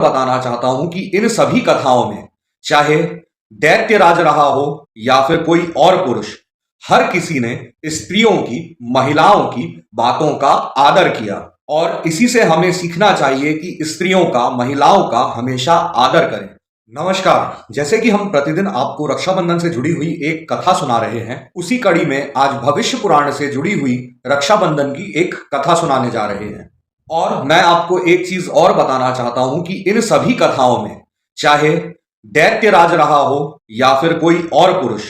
बताना चाहता हूं कि इन सभी कथाओं में चाहे दैत्यराज रहा हो या फिर कोई और पुरुष, हर किसी ने स्त्रियों की, महिलाओं की बातों का आदर किया। और इसी से हमें सीखना चाहिए कि स्त्रियों का, महिलाओं का हमेशा आदर करें। नमस्कार। जैसे कि हम प्रतिदिन आपको रक्षाबंधन से जुड़ी हुई एक कथा सुना रहे हैं, उसी कड़ी में आज भविष्य पुराण से जुड़ी हुई रक्षाबंधन की एक कथा सुनाने जा रहे हैं। और मैं आपको एक चीज और बताना चाहता हूं कि इन सभी कथाओं में चाहे दैत्यराज रहा हो या फिर कोई और पुरुष,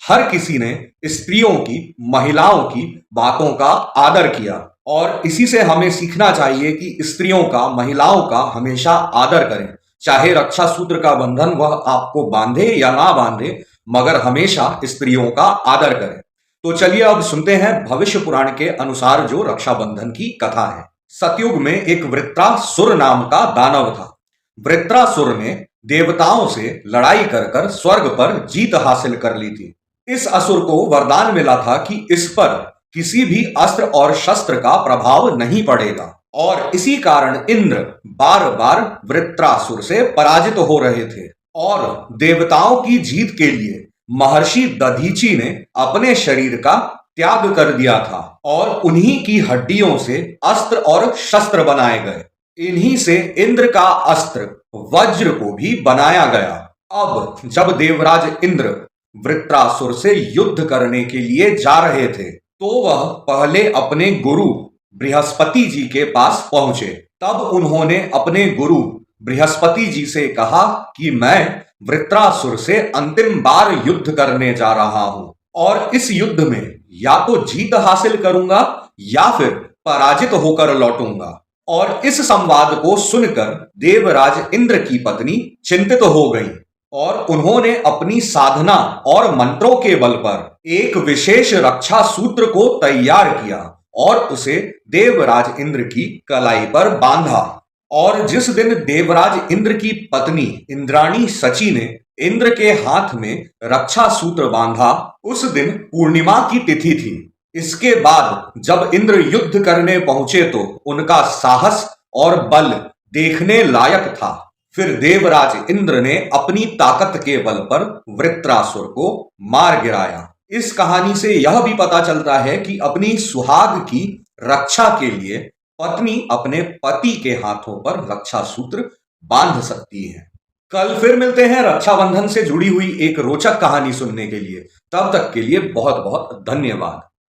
हर किसी ने स्त्रियों की, महिलाओं की बातों का आदर किया। और इसी से हमें सीखना चाहिए कि स्त्रियों का, महिलाओं का हमेशा आदर करें। चाहे रक्षा सूत्र का बंधन वह आपको बांधे या ना बांधे, मगर हमेशा स्त्रियों का आदर करें। तो चलिए अब सुनते हैं भविष्य पुराण के अनुसार जो रक्षाबंधन की कथा है। सतयुग में एक वृत्रासुर नाम का दानव था। वृत्रासुर ने देवताओं से लड़ाई कर कर स्वर्ग पर जीत हासिल कर ली थी। इस असुर को वरदान मिला था कि इस पर किसी भी अस्त्र और शस्त्र का प्रभाव नहीं पड़ेगा, और इसी कारण इंद्र बार बार वृत्रासुर से पराजित हो रहे थे। और देवताओं की जीत के लिए महर्षि दधीची ने अपने शरीर का त्याग कर दिया था, और उन्हीं की हड्डियों से अस्त्र और शस्त्र बनाए गए। इन्हीं से इंद्र का अस्त्र वज्र को भी बनाया गया। अब जब देवराज इंद्र वृत्रासुर से युद्ध करने के लिए जा रहे थे, तो वह पहले अपने गुरु बृहस्पति जी के पास पहुंचे। तब उन्होंने अपने गुरु बृहस्पति जी से कहा कि मैं वृत्रासुर से अंतिम बार युद्ध करने जा रहा हूं, और इस युद्ध में या तो जीत हासिल करूंगा या फिर पराजित होकर लौटूंगा। और इस संवाद को सुनकर देवराज इंद्र की पत्नी चिंतित हो गई, और उन्होंने अपनी साधना और मंत्रों के बल पर एक विशेष रक्षा सूत्र को तैयार किया और उसे देवराज इंद्र की कलाई पर बांधा। और जिस दिन देवराज इंद्र की पत्नी इंद्राणी सची ने इंद्र के हाथ में रक्षा सूत्र बांधा, उस दिन पूर्णिमा की तिथि थी। इसके बाद जब इंद्र युद्ध करने पहुंचे तो उनका साहस और बल देखने लायक था। फिर देवराज इंद्र ने अपनी ताकत के बल पर वृत्रासुर को मार गिराया। इस कहानी से यह भी पता चलता है कि अपनी सुहाग की रक्षा के लिए पत्नी अपने पति के हाथों पर रक्षा सूत्र बांध सकती है। कल फिर मिलते हैं रक्षाबंधन से जुड़ी हुई एक रोचक कहानी सुनने के लिए। तब तक के लिए बहुत बहुत धन्यवाद।